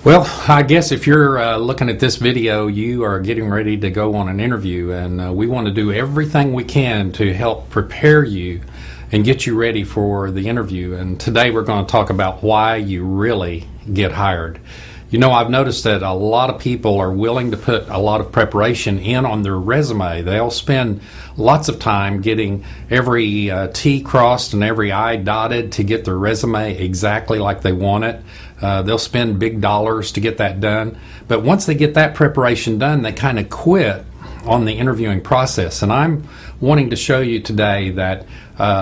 Well, I guess if you're looking at this video, you are getting ready to go on an interview, and we want to do everything we can to help prepare you and get you ready for the interview. And today we're going to talk about why you really get hired. You know, I've noticed that a lot of people are willing to put a lot of preparation in on their resume. They'll spend lots of time getting every T crossed and every I dotted to get their resume exactly like they want it. They'll spend big dollars to get that done. But once they get that preparation done, they kind of quit on the interviewing process. And I'm wanting to show you today that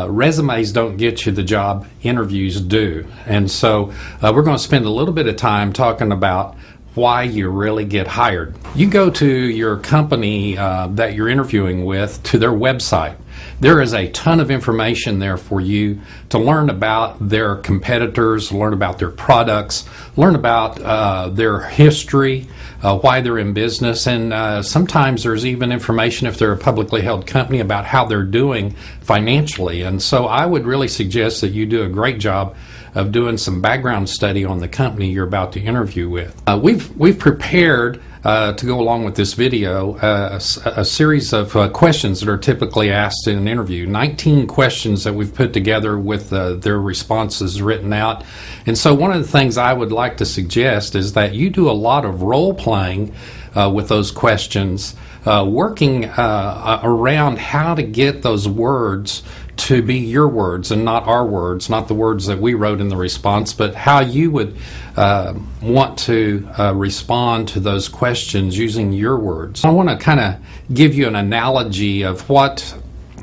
resumes don't get you the job, interviews do. And so we're going to spend a little bit of time talking about why you really get hired. You go to your company that you're interviewing with, to their website. There is a ton of information there for you to learn about their competitors, learn about their products, learn about their history, why they're in business, and sometimes there's even information, if they're a publicly held company, about how they're doing financially. And so I would really suggest that you do a great job of doing some background study on the company you're about to interview with. We've prepared to go along with this video a series of questions that are typically asked in an interview. 19 questions that we've put together with their responses written out. And so one of the things I would like to suggest is that you do a lot of role playing with those questions, working around how to get those words to be your words and not our words, not the words that we wrote in the response, but how you would want to respond to those questions using your words. I want to kind of give you an analogy of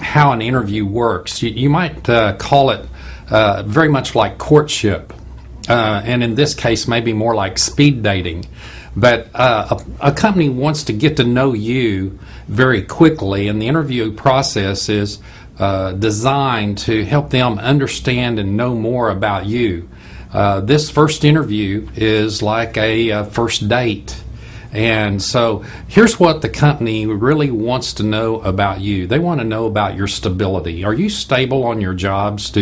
how an interview works. You might call it very much like courtship, and in this case maybe more like speed dating. But a company wants to get to know you very quickly, and the interview process is designed to help them understand and know more about you. This first interview is like a first date. And so here's what the company really wants to know about you. They want to know about your stability. Are you stable on your jobs?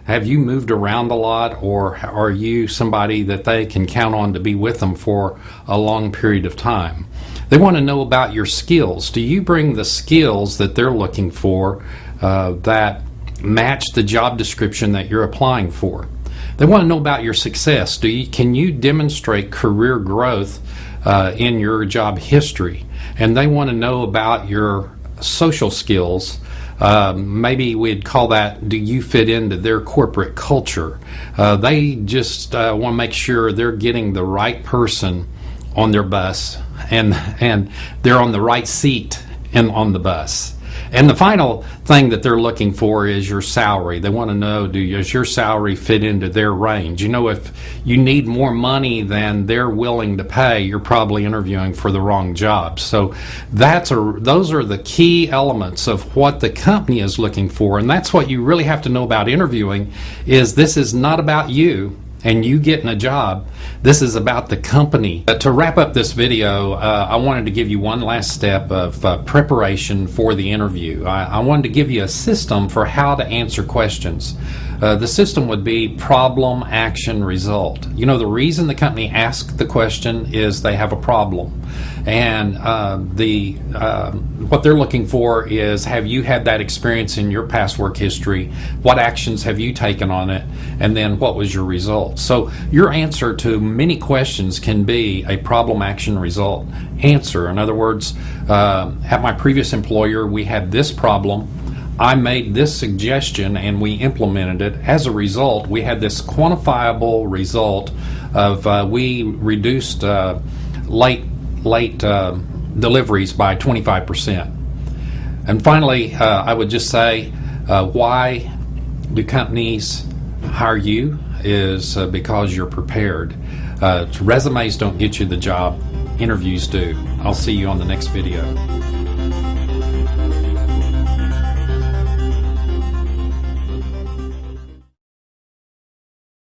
Have you moved around a lot, or are you somebody that they can count on to be with them for a long period of time? They want to know about your skills. Do you bring the skills that they're looking for that match the job description that you're applying for? They want to know about your success. Can you demonstrate career growth in your job history? And they want to know about your social skills. Maybe we'd call that, do you fit into their corporate culture? They just want to make sure they're getting the right person on their bus, and they're on the right seat on the bus. And the final thing that they're looking for is your salary. They want to know, does your salary fit into their range? You know, if you need more money than they're willing to pay, you're probably interviewing for the wrong job. So those are the key elements of what the company is looking for. And that's what you really have to know about interviewing, is this is not about you and you getting a job. This is about the company. To wrap up this video, I wanted to give you one last step of preparation for the interview. I wanted to give you a system for how to answer questions. The system would be problem, action, result. You know, the reason the company asks the question is they have a problem. And what they're looking for is, have you had that experience in your past work history? What actions have you taken on it? And then what was your result? So your answer to many questions can be a problem, action, result answer. In other words, at my previous employer, we had this problem. I made this suggestion and we implemented it. As a result, we had this quantifiable result of we reduced late deliveries by 25%. And finally, I would just say, why do companies hire you is because you're prepared. Resumes don't get you the job, interviews do. I'll see you on the next video.